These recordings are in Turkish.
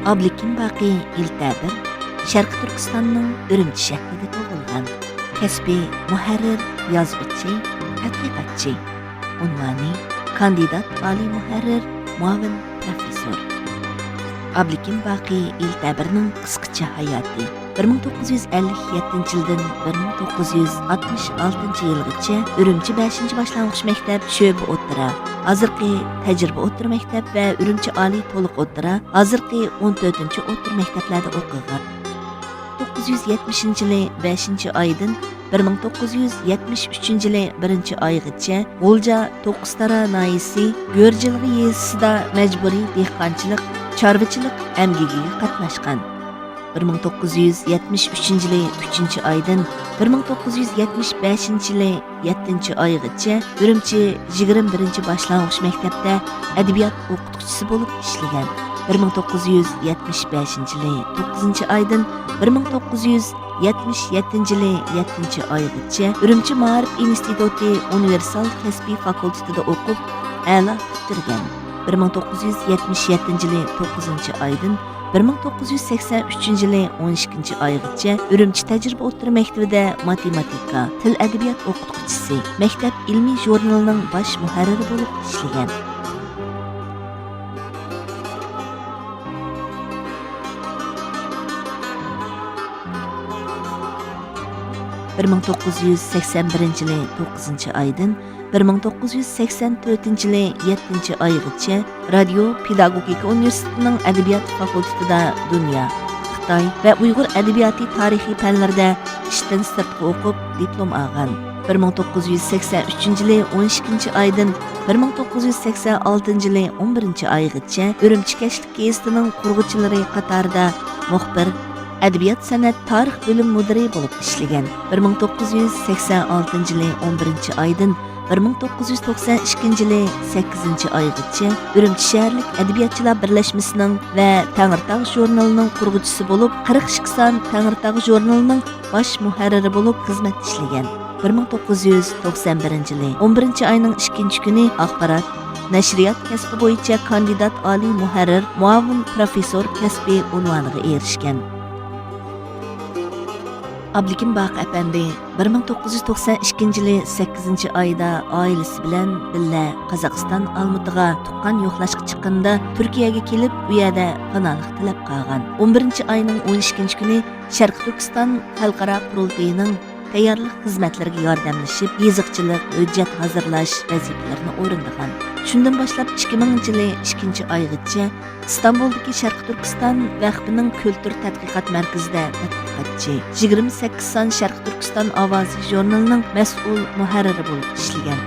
Ablikin Baqi İltabir, Şərqi Türkistanның Ürümçi şəhrində doğulğan. Kəsbi muharrir, yazğıcı, tədqiqatçı. Unvani kandidat ali muharrir, muavin professor. Ablikin Baqi İltabirning qisqacha hayoti 1957 yildan 1966 yilgacha Ürümçi 5-ci başlanğıç məktəb şöbə o'ttira, hozirgi tajriba o'ttira məktəb və Ürümçi ali to'liq o'ttira, hozirgi 14-ci o'ttira məktəblərdə o'qigan. 1970 yılı 5 aydan 1973 yılı 1 aygacha G'ulja To'qqiztara nayisi Go'rjilg'i yezisida majburiy dehqonchilik, chorvachilik amgigiga qatnashgan. 1973 yılı 3 aydan 1975 yılı 7 aygacha Ürümçi 21 başlanğıç məktəbdə ədəbiyyat o'qituvchisi bo'lib ishlagan. 1975 yılı 9 aydan 1977 yılı 7 aygacha Ürümçi Ma'rif instituti Universal Kasbiy fakultetida o'qib, a'lo bitirgan. 1977 yılı 9 aydan 1983 yılı 12 aygacha Ürümçi tajriba o'ttira məktəbində matematika, til ədəbiyyat o'qituvchisi, məktəb ilmiy jurnalining bosh muharriri bo'lib ishlagan. 1981 yılı 9 aydan 1984 yılı 7 aygacha Radio Pedagogika Universitetining Adabiyot fakultetida Dünya, Xitoy va Uyg'ur adabiyoti tarixiy fanlarida ishdan sirtqi o'qib, diplom olgan. 1983 yılı 12 aydan 1986 yılı 11 aygacha Ürümçi Kəşlik gazetining qurg'uvchilari qatorida muxbir, Adabiyat san'at tarix bo'lim mudiri bo'lib ishlagan. 1986 yılı 11 aydan 1992 yılı 8 aygacha Ürümçi shaharlik adabiyotchilar birlashmasining va Tangirtog' jurnalining qurg'uvchisi bo'lib, 42 son Tangirtog' jurnalining bosh muharriri bo'lib xizmat ishlagan. 1991 yılı 11 ayning 2 kuni axborot, nashriyot kasbi bo'yicha kandidat ali muharrir, muavin professor kasbi unvoniga erishgan. Ablikin Baqi Efendi 1992 yılı 8 ayda ailesi bilan billa Qozog'iston Almatyga tuqqan yo'qlashga chiqqanda Turkiyaga kelib, u yerda panohlik tilab qolgan. 11 ayning 12 kuni Sharq Turkiston xalqaro qurultayining tayyorlik xizmatlariga yordamlashib, yeziqchilik, hujjat hozirlash vazifalarini o'rinlagan. Shundan boshlab 2000 yılı 2 aygacha İstanbuldagi Sharq Turkiston vaqfining kultur tadqiqot markazida tadqiqotchi, 28 son Sharq Turkiston ovozi jurnalining mas'ul muharriri bo'lib ishlagan.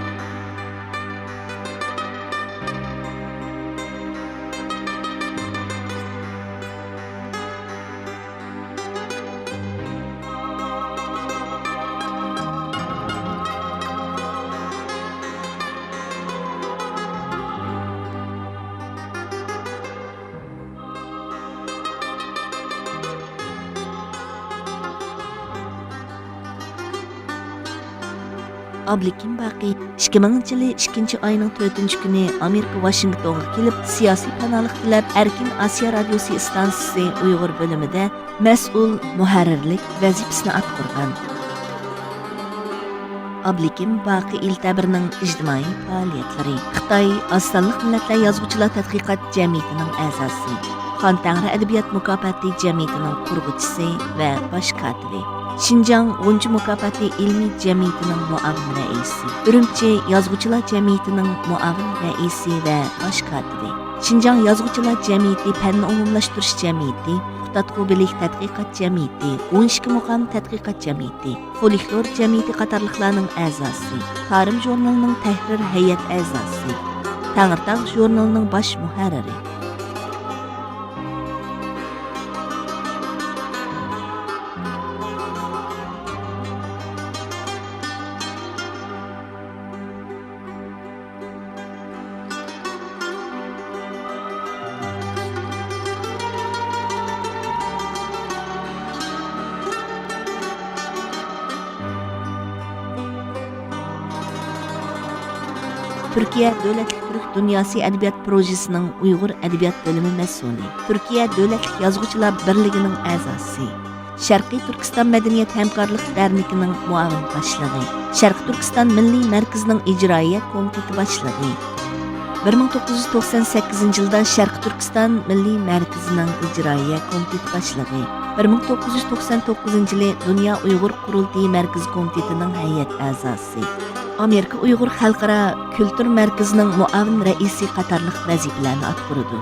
Ablikin Baqi 2000 yılı 2 ayının 4 günü Amerika Washington'a kelib, siyasi panohlik tilab Erkin Asiya radiosi stansiyasi Uyg'ur bölümüde mas'ul muharrirlik vazifasini atqurgan. Ablikin Baqi İltabirning ijtimoiy faoliyatlari, Xitoy Oz sonli millatlar yozuvchilar tadqiqot jamiyatining a'zosi, Xon Tangri adabiyot mukofoti jamiyatining qurg'uvchisi va bosh kotibi, Şinjan G'unchi mukofoti ilmiy jamiyatining muavin raisi, Ürümçi yozuvchilar jamiyatining muavin raisi va bosh kotibi, Şinjan yozuvchilar jamiyati fanni umumlashtirish jamiyati, Tatqubilik tadqiqot jamiyati, 12 muqom tadqiqot jamiyati, Folklor jamiyati qatorliqlarning a'zosi, Tarim jurnalining tahrir hay'at a'zosi, Tangirtog' jurnalining bosh muharriri. Türkiye Dövlətlik Türk Dünyası Ədəbiyyat Projesining Uyğur Ədəbiyyat bölümü məsuliyi. Türkiye Dövlətlik Yazğıçılar Birligining a'zosi. Sharqiy Turkiston Madaniyat Hamkorlik Derneğining muavin boshlig'i. Sharqiy Turkiston Milliy Markazining ijroiya komiteti boshlig'i. 1998 yilda Sharqiy Turkiston Milliy Markazining ijroiya komiteti boshlig'i. 1999 yili Dünya Uyg'ur Qurultiyi Markazi komitetining hay'at a'zosi. Amerika Uyg'ur Xalqaro Kultur Markazining muavin raisi qatorliq vazifalarni atqurdi.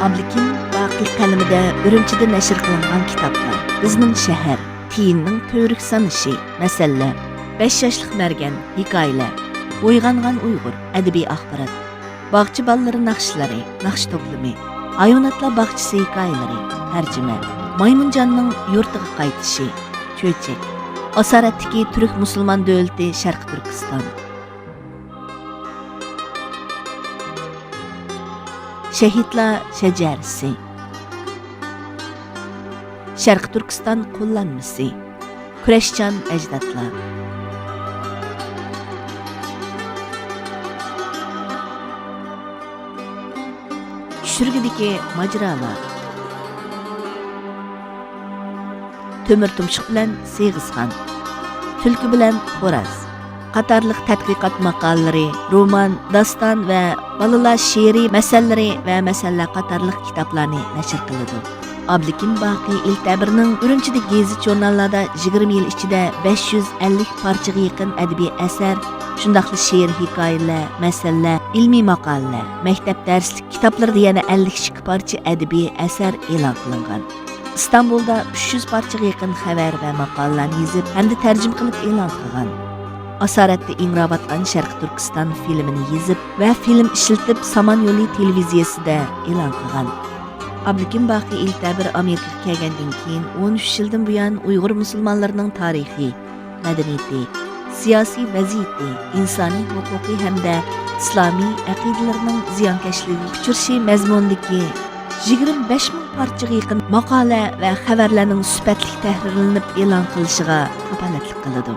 Ablikin Baqi qalamida Urumchida nashr qilingan kitoblar. Bizning shahar, tiyinning to'rik sanishi, masalalar, 5 yoshlik margan, hikoyalar, uyg'ongan Uyg'ur, adabiy axborot, bog'chi bolalar naqshlari, naqsh to'plami, hayvonotlar bog'chisi hikoyalari, tarjima, Maymunjonning yurtiga qaytishi, cho'chak, asoratdagi turk musulmon davlati Sharqiy Turkiston. Şehitler Şecerisi, Şarkı Türkistan kullanması, Kureşcan Ecdatlar. Düşürgüdeki maceralar, Tömür Tumşuq bilen Seyğizxan, Tülkü bilen Xoraz, qatorliq tadqiqot maqolalari, roman, daston va bolalar she'riy masalalari va masalalar qatorliq kitoblarni nashr qiladi. Ablikin Baqi Iltabirning Urumchida gazet jurnallarda 20 yil ichida 550 parchaga yaqin adabiy asar, shundaqli she'r, hikoyalar, masalalar, ilmiy maqolalar, maktab darslik kitoblarda yana 52 parcha adabiy asar e'lon qilingan. İstanbulda 300 parchaga yaqin xabar va maqolalarni yozib, hamda tarjima qilib e'lon qilgan. Asoratda ingravatgan Sharqiy Turkiston filmini yozib va film ishlatib Saman yo'li televiziyasida e'lon qilgan. Ablikin Baqi Iltabir Amerikaga kelgandan keyin 13 yildan buyon Uyg'ur musulmonlarining tarixi, madaniyati, siyosiy vaziyati, insoniy huquqiy hamda islomiy aqidalarining ziyonkashligiga uchrashi mazmundagi 25 ming parchaga yaqin maqola va xabarlarning sifatli tahrirlanib e'lon qilishiga kafolatlik qiladi.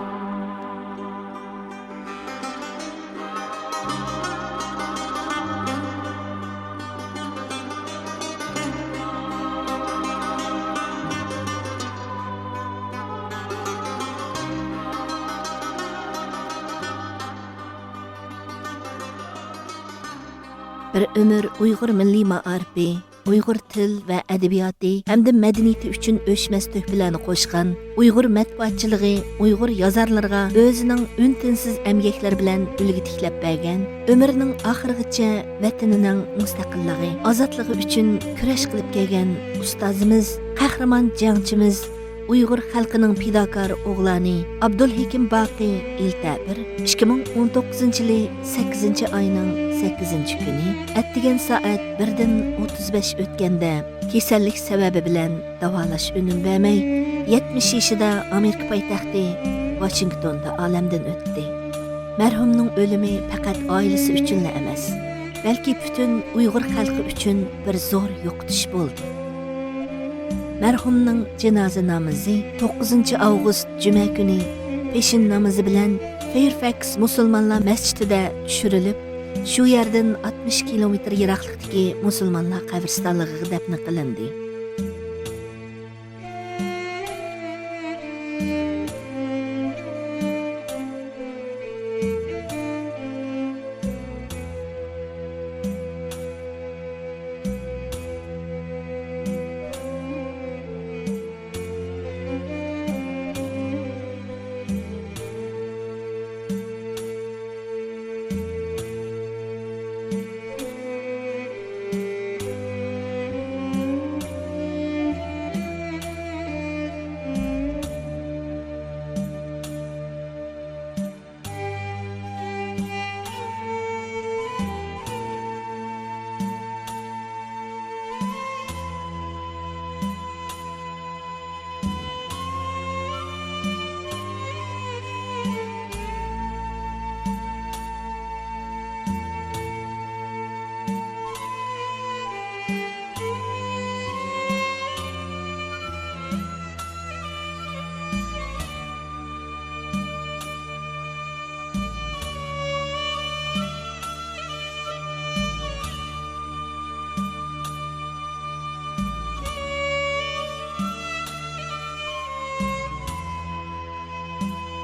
Bir ömür Uyg'ur milliy ma'arifi, Uyg'ur til va adabiyoti hamda madaniyati uchun o'chmas tuhfalarni qo'shgan, Uyg'ur matbuotchiligi, Uyg'ur yozarlariga o'zining untinsiz emgaklari bilan ulgi tiklab bergan, umrining oxirigacha vatanining mustaqilligi, ozodligi uchun kurash qilib kelgan ustozimiz, qahramon jangchimiz, Uyg'ur xalqining fidokor o'g'loni Abdulhakim Baqi Iltabir 2019-yili 8-oyning 8-kuni atdigan soat 1:35 o'tganda kasallik sababi bilan davolash unum bermay 70 yoshida Amerika poytaxti Washingtonda olamdan o'tdi. Marhumning o'limi faqat oilasi uchun emas, balki butun Uyg'ur xalqi uchun bir zo'r yo'qotish bo'ldi. Marhumning janoza namozi 9 avgust juma kuni peshin namozi bilan Fairfax musulmonlar masjidida tushirilib, shu yerdan 60 kilometr yiroqlikdagi musulmonlar qabristonligiga dafn qilindi.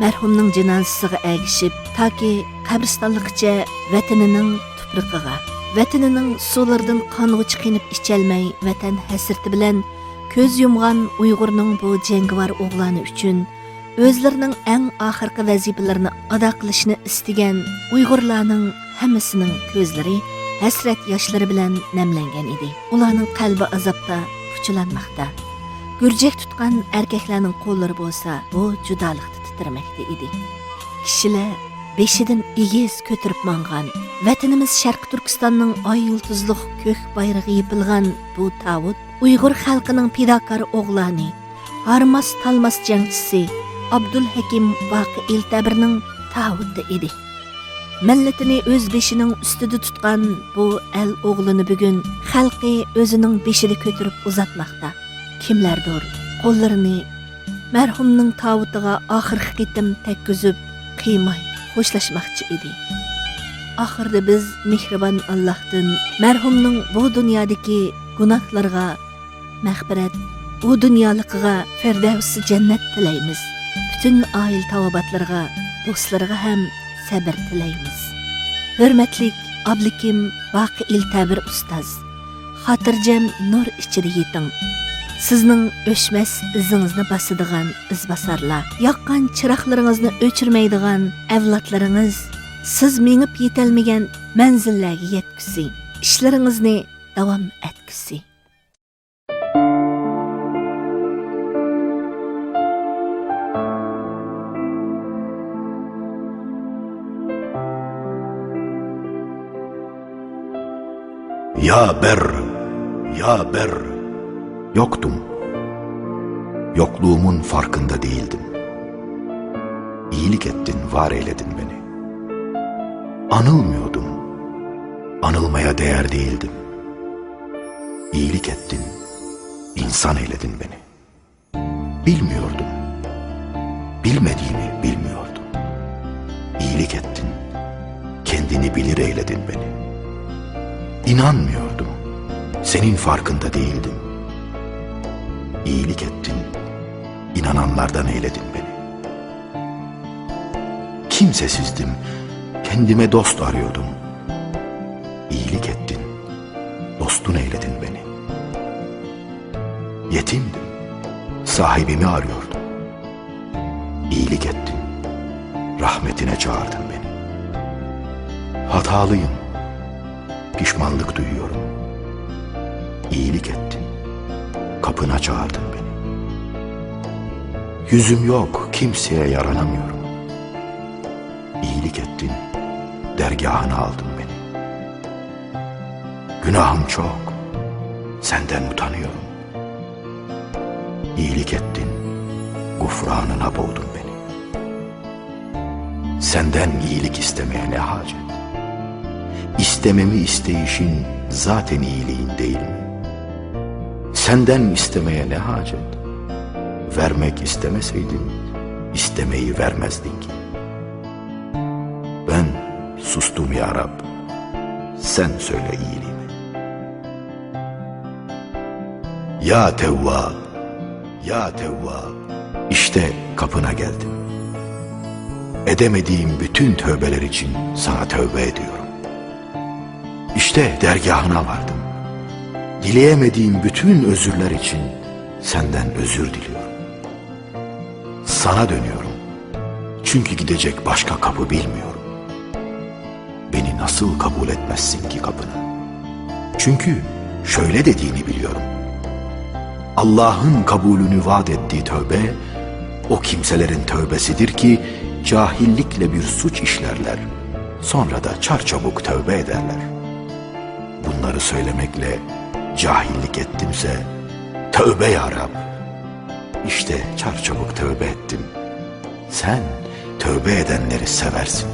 mərhumның cinazəsiga əgişib, taki qəbristonliqcha vətənining tuprağıga, vətənining sulardan qanğı chiqinib içəlməy vətən həsrəti bilan көз yumğan Uyg'urning bu jangovar o'g'lani uchun o'zlarining eng oxirgi vazifalarini ado qilishni istagan Uyg'urlarning hammasining ko'zlari hasrat yoshlari bilan namlangan edi. Ularning qalbi azobda puchulanmoqda. Gurjak tutgan erkaklarning qo'llari bo'lsa, bu judolikda titramoqda edi. Kishilar beshidan egiz ko'tirib mangan, vatanimiz Sharq Turkistonning oy yulduzliq ko'k bayrog'i yepilgan bu tavut Uyg'ur xalqining fidokor o'g'lani, harmas talmas jangchisi Abdul Hakim Baqi Eltabirning tavuti edi. Millatini o'z beshining ustida tutgan bu el o'g'lini bugun xalqi o'zining beshida ko'tirib uzatmoqda. Kimlardir qo'llarini marhumning tavutiga oxirgi qitim tekkizib, qiymay xo'shlashmoqchi edi. Oxirda biz mehribon Allohdan marhumning bu dunyodagi gunohlarga mag'firat, bu dunyoliqiga firdavsi jannat tilaymiz. Bütün oil tavobatlarga, do'stlarga ham sabr tilaymiz. Hurmatli Abdukim Baqi Eltabir ustoz, xotirjam nur ichida yeting. Sizning o'chmas izingizni bosadigan izbosarlar, yoqqan chiroqlaringizni o'chirmaydigan avlodlaringiz siz mengib yetolmagan manzillarga yetkisi, ishlaringizni davom etkisi. Ya ber, ya ber. Yoktum. Yokluğumun farkında değildim. İyilik ettin, var eyledin beni. Anılmıyordum. Anılmaya değer değildim. İyilik ettin, insan eyledin beni. Bilmiyordum. Bilmediğimi bilmiyordum. İyilik ettin, kendini bilir eyledin beni. İnanmıyordum. Senin farkında değildim. İyilik ettin, inananlardan eyledin beni. Kimsesizdim, kendime dost arıyordum. İyilik ettin, dostun eyledin beni. Yetimdim, sahibimi arıyordum. İyilik ettin, rahmetine çağırdın beni. Hatalıyım, pişmanlık duyuyorum. İyilik ettin, kapına çağırdın beni. Yüzüm yok, kimseye yaranamıyorum. İyilik ettin, dergahına aldın beni. Günahım çok, senden utanıyorum. İyilik ettin, gufranına boğdun beni. Senden iyilik istemeye ne hacet? İstememi isteyişin zaten iyiliğin değil mi? Senden istemeye ne hacet? Vermek istemeseydin, istemeyi vermezdin ki. Ben sustum ya Rab, sen söyle iyiliğimi. Ya Tevvab, ya Tevvab, işte kapına geldim. Edemediğim bütün tövbeler için sana tövbe ediyorum. İşte dergahına vardım. Dileyemediğim bütün özürler için senden özür diliyorum. Sana dönüyorum. Çünkü gidecek başka kapı bilmiyorum. Beni nasıl kabul etmezsin ki kapına? Çünkü şöyle dediğini biliyorum. Allah'ın kabulünü vaat ettiği tövbe, o kimselerin tövbesidir ki cahillikle bir suç işlerler. Sonra da çarçabuk tövbe ederler. Bunları söylemekle cahillik ettimse tövbe ya Rab. İşte çarçabuk tövbe ettim. Sen tövbe edenleri seversin,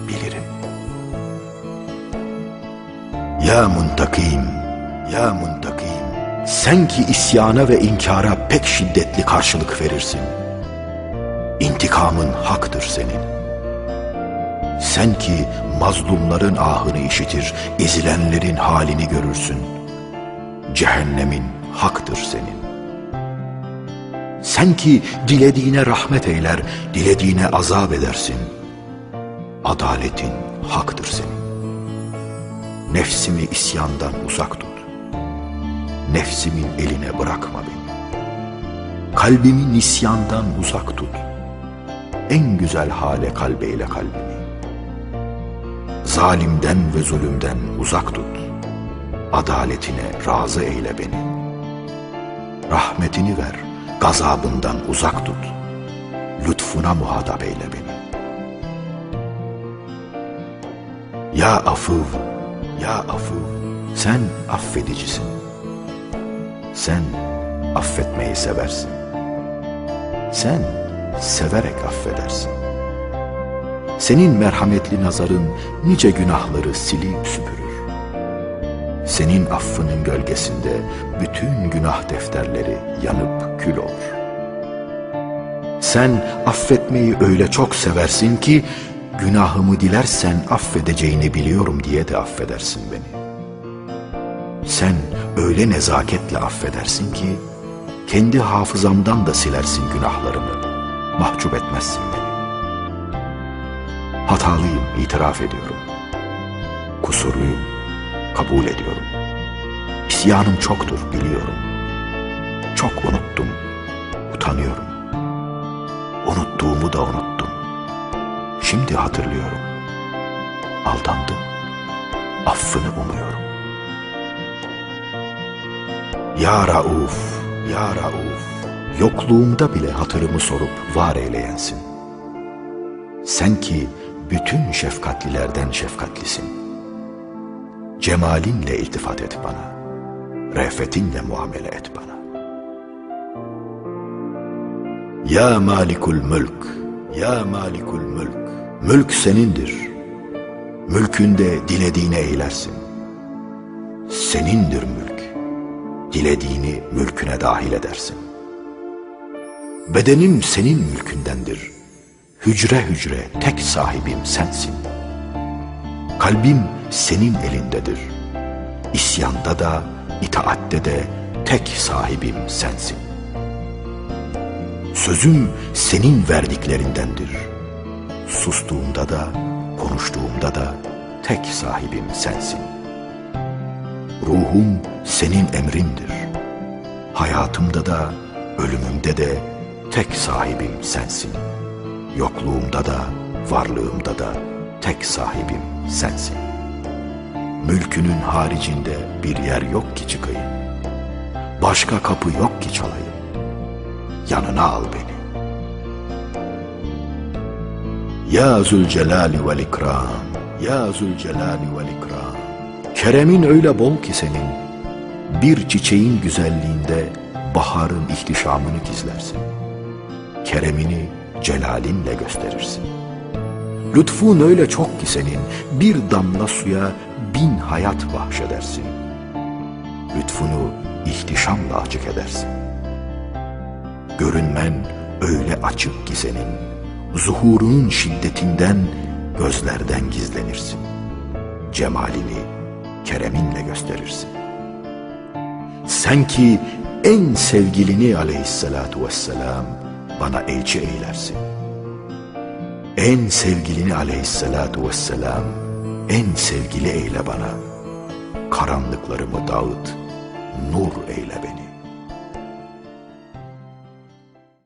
bilirim. Ya muntakim, ya muntakim, sen ki isyana ve inkara pek şiddetli karşılık verirsin. İntikamın haktır senin. Sen ki mazlumların ahını işitir, ezilenlerin halini görürsün. Cehennemin haktır senin. Sen ki dilediğine rahmet eyler, dilediğine azap edersin. Adaletin haktır senin. Nefsimi isyandan uzak tut. Nefsimin eline bırakma beni. Kalbimi nisyandan uzak tut. En güzel hale kalbeyle kalbimi. Zalimden ve zulümden uzak tut. Adaletine razı eyle beni. Rahmetini ver, gazabından uzak tut. Lütfuna muhatap eyle beni. Ya Afıv, ya Afıv, sen affedicisin. Sen affetmeyi seversin. Sen severek affedersin. Senin merhametli nazarın nice günahları silip süpürür. Senin affının gölgesinde bütün günah defterleri yanıp kül olur. Sen affetmeyi öyle çok seversin ki günahımı dilersen affedeceğini biliyorum diye de affedersin beni. Sen öyle nezaketle affedersin ki kendi hafızamdan da silersin günahlarımı. Mahcup etmezsin beni. Hatalıyım, itiraf ediyorum. Kusurluyum, kabul ediyorum. İsyanım çoktur, biliyorum. Çok unuttum, utanıyorum. Unuttuğumu da unuttum. Şimdi hatırlıyorum. Aldandım, affını umuyorum. Ya Rauf, ya Rauf, yokluğumda bile hatırımı sorup var eyleyensin. Sen ki bütün şefkatlilerden şefkatlisin. Cemalinle iltifat et bana, re'fetinle muamele et bana. Ya Malikul Mülk, ya Malikul Mülk, mülk senindir. Mülkünde dilediğini eylersin. Senindir mülk, dilediğini mülküne dahil edersin. Bedenim senin mülkündendir. Hücre hücre tek sahibim sensin. Kalbim senin elindedir. İsyanda da, itaatte de tek sahibim sensin. Sözüm senin verdiklerindendir. Sustuğumda da, konuştuğumda da tek sahibim sensin. Ruhum senin emrindir. Hayatımda da, ölümümde de tek sahibim sensin. Yokluğumda da, varlığımda da tek sahibim sensin. Mülkünün haricinde bir yer yok ki çıkayım. Başka kapı yok ki çalayım. Yanına al beni. Ya Zülcelali vel İkram, ya Zülcelali vel İkram. Keremin öyle bol ki senin, bir çiçeğin güzelliğinde baharın ihtişamını gizlersin. Keremini celalinle gösterirsin. Lütfun öyle çok ki senin, bir damla suya 1000 hayat bahşedersin. Lütfunu ihtişamla açık edersin. Görünmen öyle açık ki senin, zuhurunun şiddetinden gözlerden gizlenirsin. Cemalini kereminle gösterirsin. Sen ki en sevgilini aleyhissalatu vesselam bana elçi eylersin. En sevgilini aleyhissalatu vesselam en sevgili eyle bana. Karanlıklarımı dağıt, nur eyle beni.